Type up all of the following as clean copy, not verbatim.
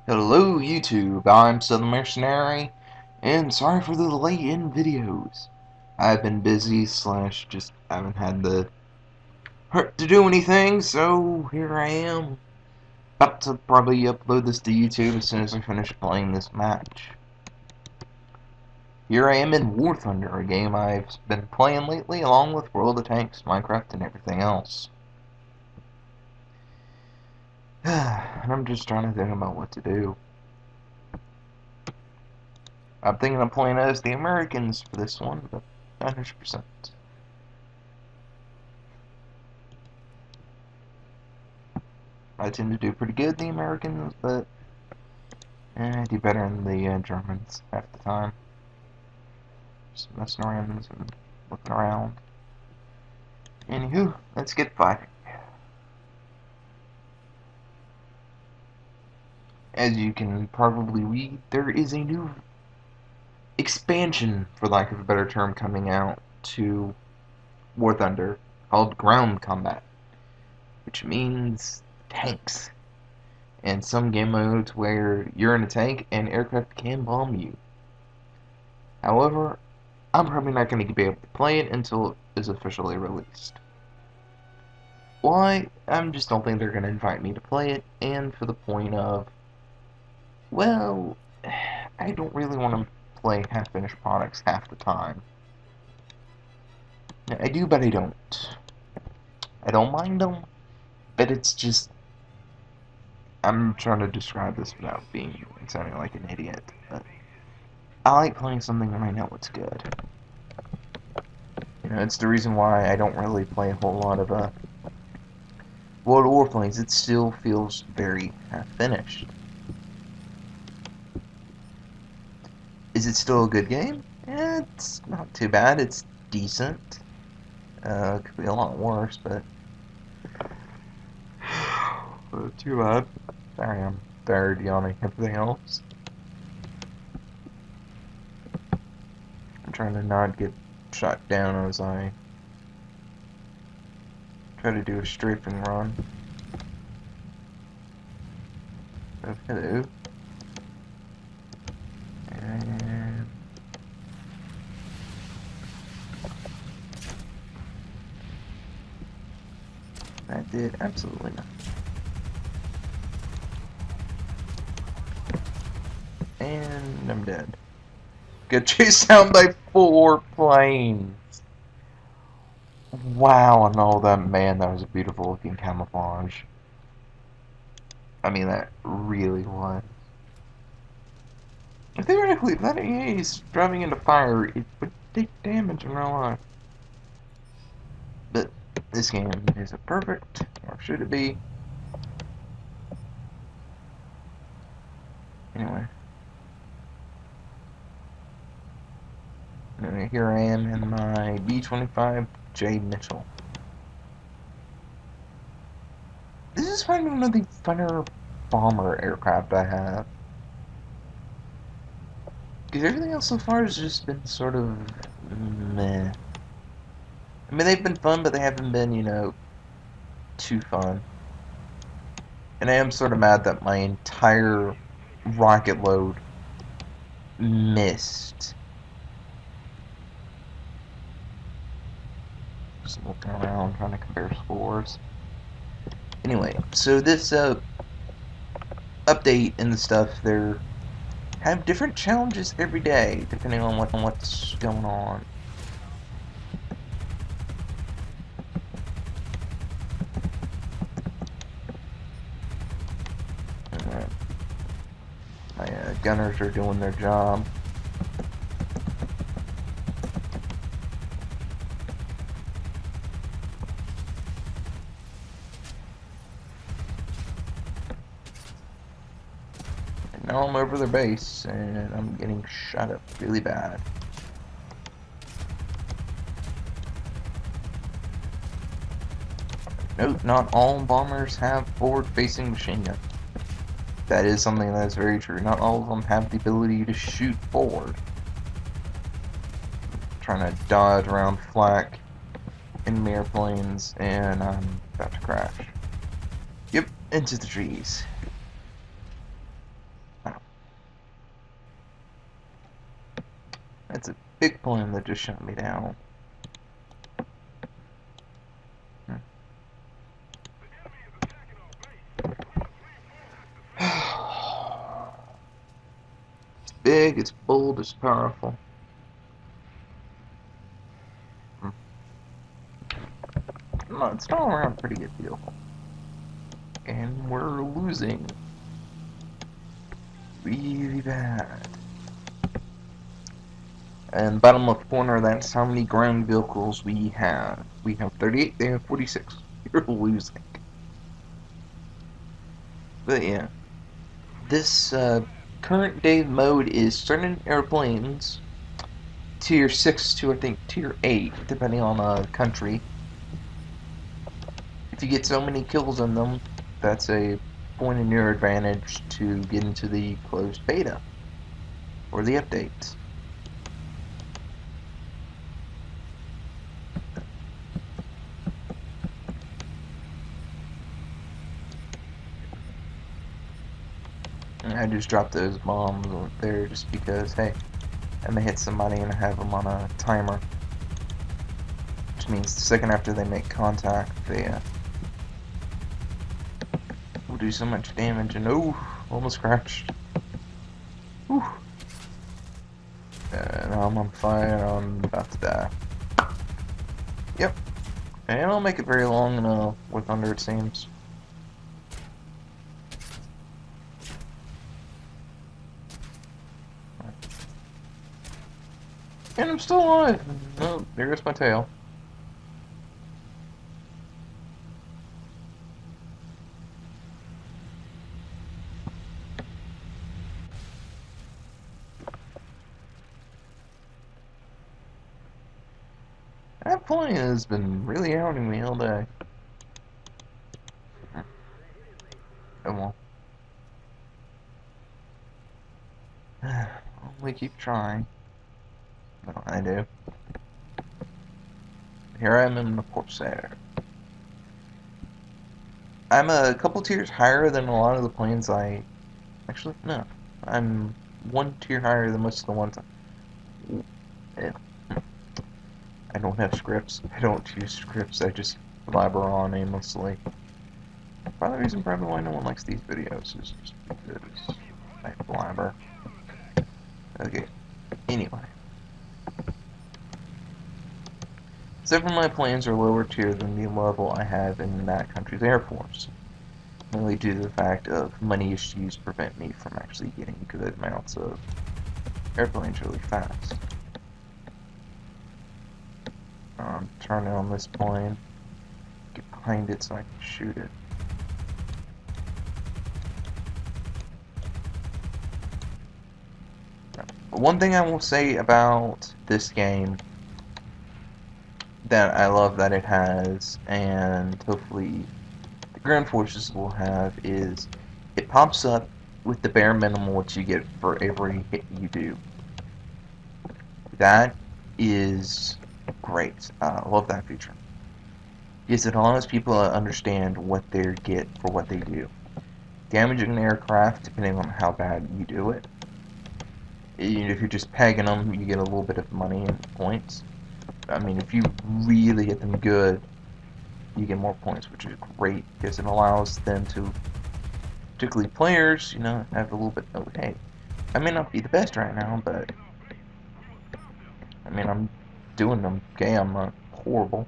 Hello YouTube, I'm Southern Mercenary, and sorry for the delay in videos. I've been busy slash just haven't had the heart to do anything, so here I am. About to probably upload this to YouTube as soon as I finish playing this match. Here I am in Warthunder, a game I've been playing lately along with World of Tanks, Minecraft, and everything else. And I'm just trying to think about what to do. I'm thinking of playing as the Americans for this one, but 100%. I tend to do pretty good the Americans, but I do better than the Germans half the time. Just messing around and looking around. Anywho, let's get fighting. As you can probably read, there is a new expansion, for lack of a better term, coming out to War Thunder called Ground Combat, which means tanks, and some game modes where you're in a tank and aircraft can bomb you. However, I'm probably not going to be able to play it until it is officially released. Why? I just don't think they're going to invite me to play it, and for the point of, well, I don't really want to play half-finished products half the time. I do, but I don't. I don't mind them, but it's just, I'm trying to describe this without sounding like an idiot, but I like playing something when I know it's good. You know, it's the reason why I don't really play a whole lot of World of Warplanes. It still feels very half-finished. Is it still a good game? It's not too bad. It's decent. It could be a lot worse, but too bad. Sorry, I'm tired, yawning, everything else. I'm trying to not get shot down as I try to do a strafing run. Oh, hello. And that did absolutely nothing. And I'm dead. Get chased down by 4 planes. Wow, and all that, man, that was a beautiful looking camouflage. I mean, that really was. Theoretically, if that AA is driving into fire, it would take damage in real life. But this game isn't perfect, or should it be? Anyway. Here I am in my B-25J Mitchell. This is probably one of the funner bomber aircraft I have. Because everything else so far has just been sort of meh. I mean, they've been fun, but they haven't been, you know, too fun. And I am sort of mad that my entire rocket load missed. Just looking around, trying to compare scores. Anyway, so this update and the stuff, they have different challenges every day, depending on what's going on. Alright. My gunners are doing their job. Now I'm over their base, and I'm getting shot up really bad. Note, not all bombers have forward-facing machine guns. That is something that is very true. Not all of them have the ability to shoot forward. I'm trying to dodge around flak in airplanes, and I'm about to crash. Yep, into the trees. That's a big plane that just shot me down. It's big, it's bold, it's powerful. It's all around a pretty good deal. And we're losing. Really bad. And bottom left corner, that's how many ground vehicles we have. We have 38, they have 46. You're losing. But yeah. This current day mode is certain airplanes, tier 6 to I think tier 8, depending on country. If you get so many kills in them, that's a point in your advantage to get into the closed beta or the updates. And I just dropped those bombs there just because, hey, I may hit somebody and I have them on a timer, which means the second after they make contact, they will do so much damage. And oh, almost crashed. Whew. Now I'm on fire. I'm about to die. Yep. And I'll make it very long in Warthunder, it seems. And I'm still alive. Oh, there goes my tail. That plane has been really hounding me all day. Oh well. We keep trying. Well, I do. Here I am in the Corsair. I'm a couple tiers higher than a lot of the planes I... Actually, no. I'm one tier higher than most of the ones yeah. I don't have scripts. I don't use scripts. I just blabber on aimlessly. Part of the reason probably why no one likes these videos is just because I blabber. Okay. Anyway. Several of my planes are lower tier than the level I have in that country's Air Force, mainly due to the fact of money issues prevent me from actually getting good amounts of airplanes really fast. Turn on this plane, get behind it so I can shoot it. One thing I will say about this game that I love that it has, and hopefully the ground forces will have, is it pops up with the bare minimum what you get for every hit you do. That is great. I love that feature. Because it allows people to understand what they get for what they do. Damaging an aircraft, depending on how bad you do it. If you're just pegging them, you get a little bit of money and points. I mean, if you really hit them good, you get more points, which is great because it allows them to, particularly players, you know, have a little bit of, hey, I may not be the best right now, but I mean, I'm doing them okay. I'm not horrible.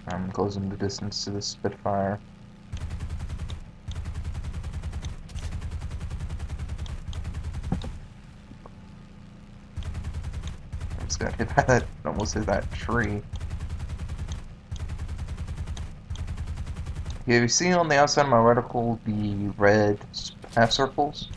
I'm closing the distance to the Spitfire. I just got hit by that, almost hit that tree. Yeah, you see on the outside of my reticle the red half circles?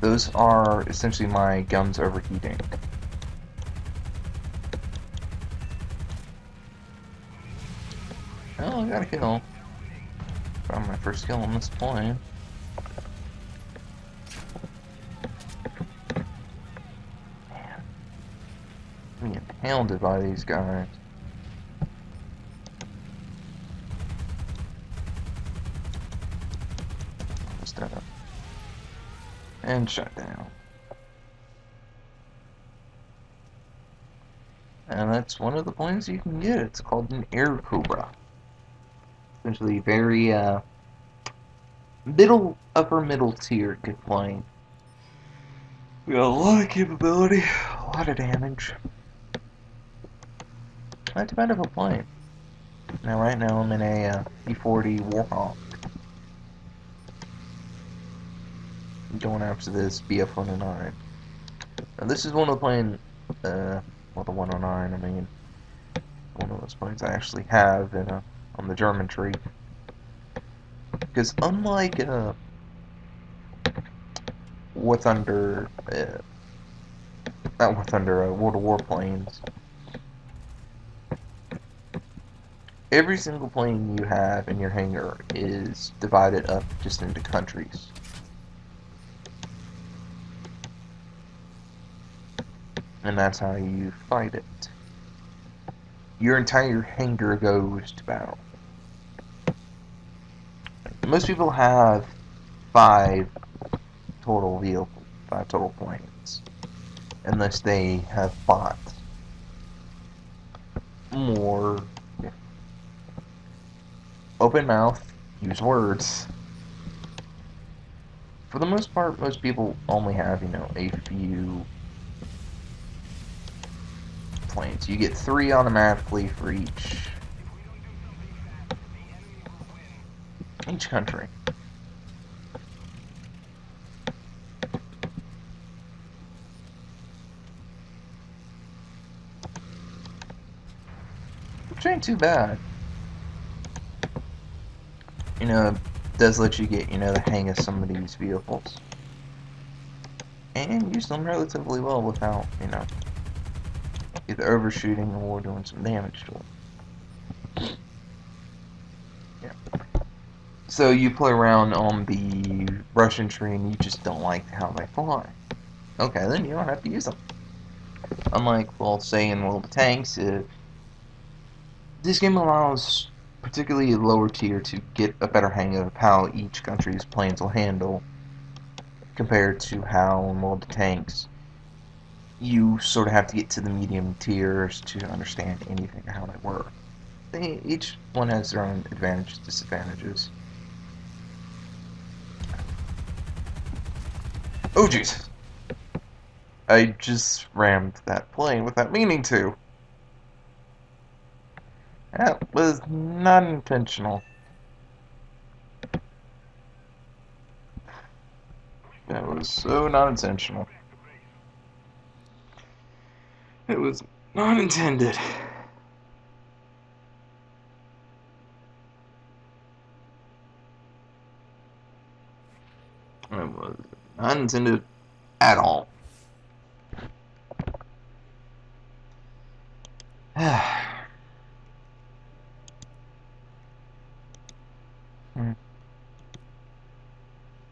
Those are essentially my guns overheating. Oh, I got a kill. Found my first kill on this plane. Man. I'm getting hounded by these guys. and shut down. And that's one of the planes you can get. It's called an Air Cobra. Essentially very upper middle tier good plane. We got a lot of capability, a lot of damage. Not too bad of a plane. Now right now I'm in a E-40 Warhawk. Going after this BF-109. Now this is one of the planes, well the 109 I mean, one of those planes I actually have in on the German tree. Because unlike Warthunder, not Warthunder, World of War planes, every single plane you have in your hangar is divided up just into countries. And that's how you fight it. Your entire hangar goes to battle. Most people have 5 total vehicles, 5 total planes, unless they have bought more. Open mouth, use words. For the most part, most people only have, a few planes. You get 3 automatically for each country. Which ain't too bad. It does let you get, the hang of some of these vehicles. And use them relatively well without, either overshooting or doing some damage to it. Yeah. So you play around on the Russian tree and you just don't like how they fly. Okay, then you don't have to use them. Unlike, well, say in World of Tanks, this game allows particularly a lower tier to get a better hang of how each country's planes will handle, compared to how in World of Tanks you sort of have to get to the medium tiers to understand anything how they work. Each one has their own advantages, disadvantages. Oh jeez! I just rammed that plane without meaning to. That was not intentional. That was so not intentional. It was not intended. It was not intended at all.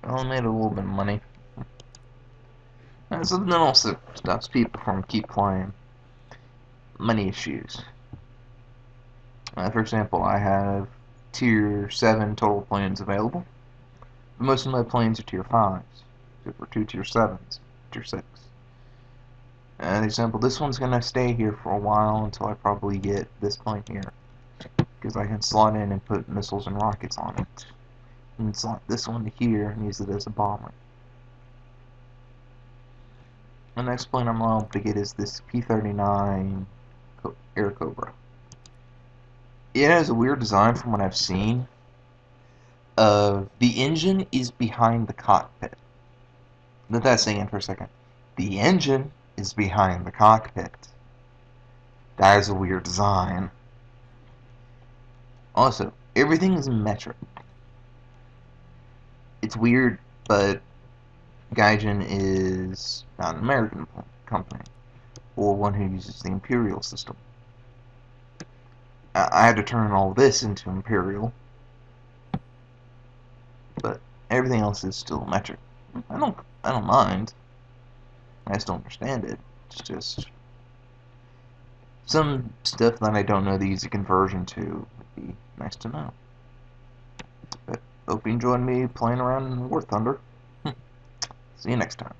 I made a little bit of money. So then also stops people from keep playing. Money issues. For example, I have tier 7 total planes available. Most of my planes are tier 5s, except for 2 tier 7s, tier 6. For example, this one's going to stay here for a while until I probably get this plane here, because I can slot in and put missiles and rockets on it. And slot this one to here and use it as a bomber. The next plane I'm allowed to get is this P-39 Air Cobra. It has a weird design from what I've seen. The engine is behind the cockpit. Let that sink in for a second. The engine is behind the cockpit. That is a weird design. Also, everything is metric. It's weird, but Gaijin is not an American company, or one who uses the Imperial system. I had to turn all this into Imperial, but everything else is still metric. I don't mind. I just don't understand it. It's just some stuff that I don't know the easy conversion to would be nice to know. But Hope you enjoyed me playing around in War Thunder. See you next time.